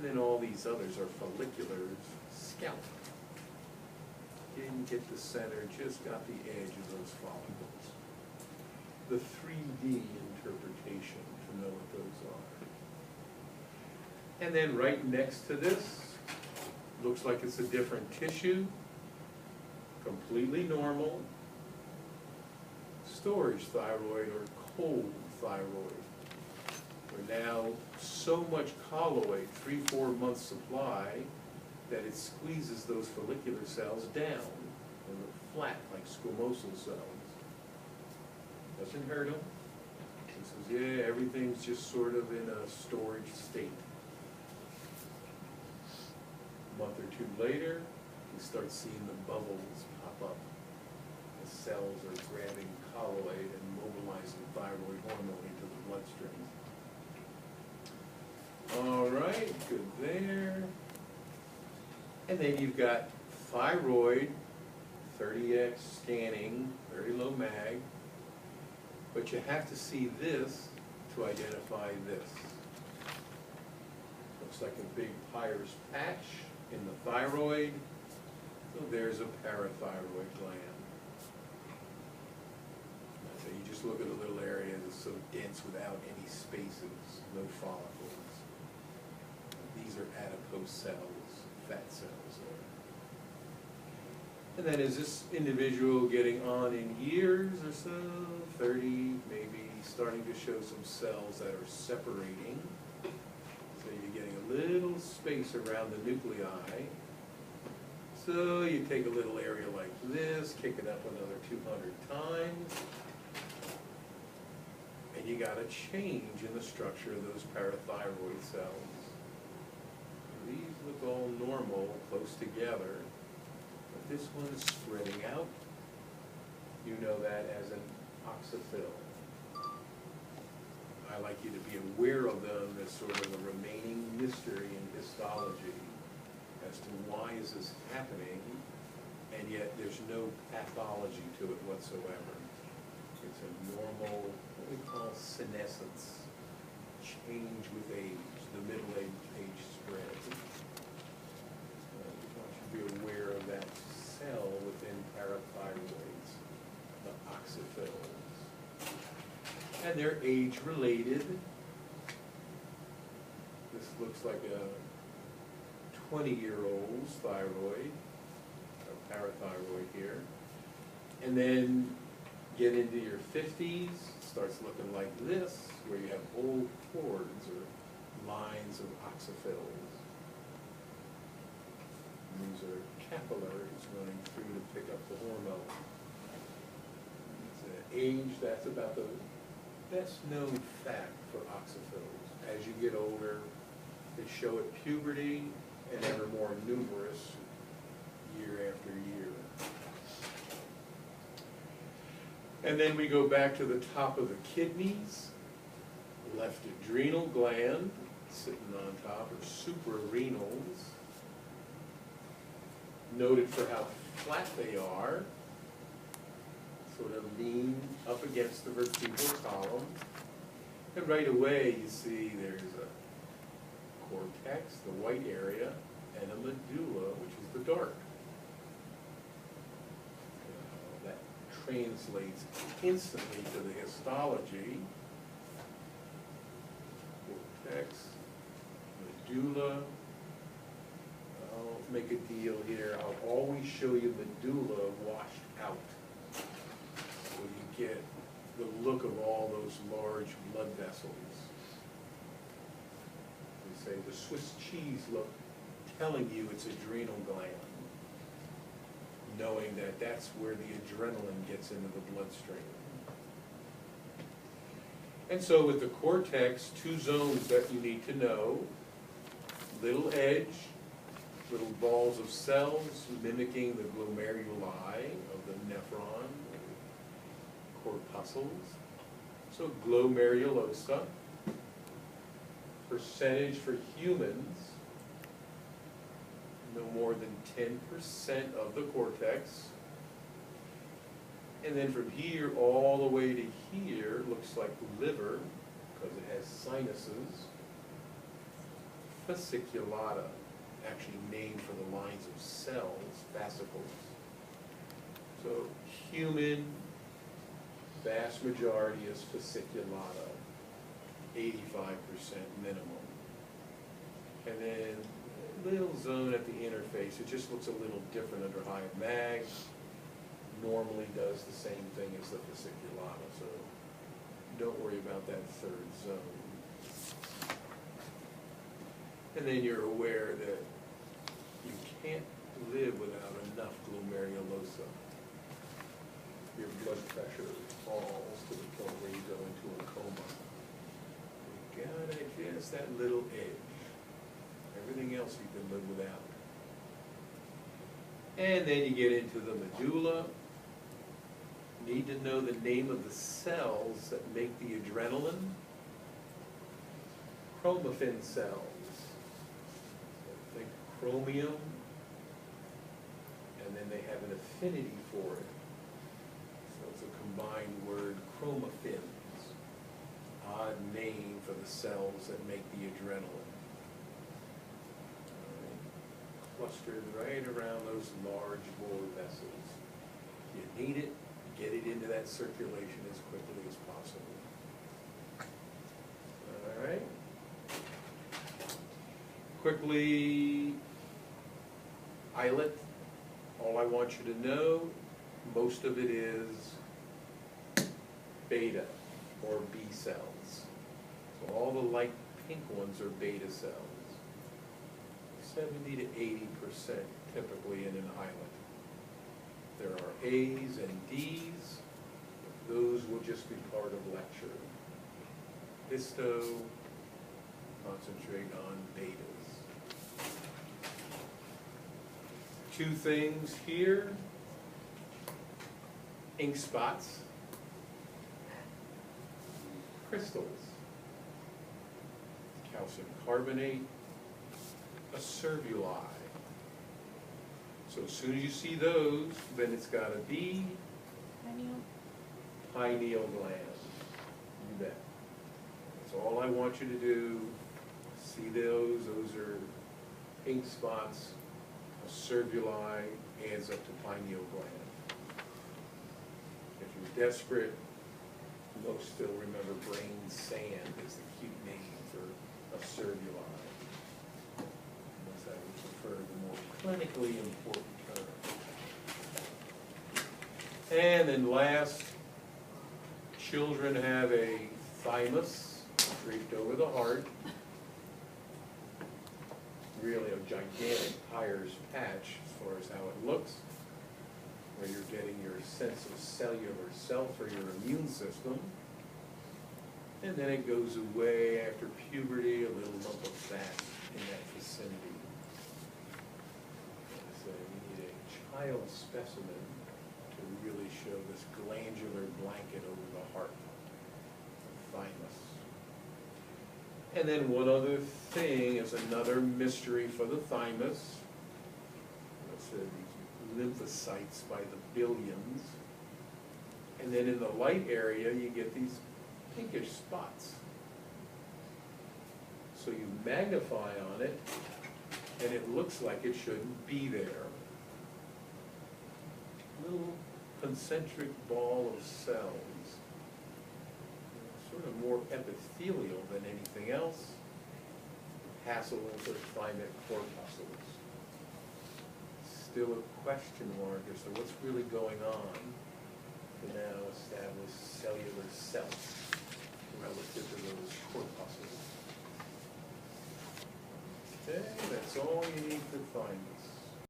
And then all these others are folliculars, scalp. Didn't get the center, just got the edge of those follicles. The 3D interpretation to know what those are. And then right next to this, looks like it's a different tissue, completely normal, storage thyroid or cold thyroid. We're now so much colloid, 3-4 months supply, that it squeezes those follicular cells down and look flat like squamosal cells. Doesn't hurt them. It says, yeah, everything's just sort of in a storage state. A month or two later, you start seeing the bubbles pop up. The cells are grabbing colloid and mobilizing thyroid hormone into the bloodstream. All right, good there. And then you've got thyroid, 30x scanning, very low mag, but you have to see this to identify this. Looks like a big Peyer's patch in the thyroid, so there's a parathyroid gland. So you just look at a little area that's so dense without any spaces, no follicles. These are adipose cells, fat cells there. And then is this individual getting on in years or so, 30, maybe starting to show some cells that are separating. So you're getting a little space around the nuclei. So you take a little area like this, kick it up another 200 times, and you got a change in the structure of those parathyroid cells. These look all normal, close together, but this one is spreading out. You know that as an oxyphil. I like you to be aware of them as sort of a remaining mystery in histology as to why is this happening, and yet there's no pathology to it whatsoever. It's a normal, what we call senescence, change with age, the middle age spread. You want to be aware of that cell within parathyroids, the oxyphils. And they're age-related. This looks like a 20-year-old's thyroid, a parathyroid here. And then get into your 50s, starts looking like this, where you have whole cords or lines of oxyphils. And these are capillaries running through to pick up the hormone. It's an age, that's about the best known fact for oxyphils. As you get older, they show at puberty and ever more numerous year after year. And then we go back to the top of the kidneys, left adrenal gland sitting on top, or suprarenals, noted for how flat they are, sort of lean up against the vertebral column. And right away you see there's a cortex, the white area, and a medulla, which is the dark. That translates instantly to the histology. Cortex, medulla. I'll make a deal here. I'll always show you medulla washed out. So you get the look of all those large blood vessels. We say the Swiss cheese look, telling you it's adrenal gland, knowing that that's where the adrenaline gets into the bloodstream. And so with the cortex, two zones that you need to know: little edge, little balls of cells mimicking the glomeruli of the nephron, corpuscles. So glomerulosa, percentage for humans, no more than 10% of the cortex. And then from here all the way to here looks like the liver, because it has sinuses. fasciculata, actually named for the lines of cells, fascicles. So human, vast majority is fasciculata, 85% minimum. And then a little zone at the interface, it just looks a little different under higher mag. Normally does the same thing as the fasciculata, so don't worry about that third zone. And then you're aware that you can't live without enough glomerulosa. Your blood pressure falls to the point where you go into a coma. You gotta just that little edge. Everything else you can live without. And then you get into the medulla. Need to know the name of the cells that make the adrenaline. Chromaffin cells. So think chromium, and then they have an affinity for it. So it's a combined word, chromaffins. Odd name for the cells that make the adrenaline. Clustered right around those large blood vessels. You need it, get it into that circulation as quickly as possible. All right. Quickly, islet. All I want you to know, most of it is beta or B cells. So all the light pink ones are beta cells. 70 to 80% typically in an islet. There are A's and D's. Those will just be part of lecture. Histo, concentrate on betas. Two things here. Ink spots. Crystals. Calcium carbonate. A cervuli. So as soon as you see those, then it's got to be pineal gland. You bet. That's all I want you to do. See those. Those are pink spots. A cervuli adds up to pineal gland. If you're desperate, most still remember brain sand is the cute name for a cervuli. For the more clinically important term. And then last, children have a thymus draped over the heart. Really a gigantic Peyer's patch as far as how it looks, where you're getting your sense of cellular self or your immune system. And then it goes away after puberty, a little lump of fat in that vicinity. So you need a child specimen to really show this glandular blanket over the heart, the thymus. And then one other thing is another mystery for the thymus. Let's say these lymphocytes by the billions. And then in the light area, you get these pinkish spots. So you magnify on it, and it looks like it shouldn't be there. Little concentric ball of cells, sort of more epithelial than anything else. Pascals or thymic corpuscles. Still a question mark as to what's really going on to now establish cellular self relative to those corpuscles. Okay, that's all you need for thymus.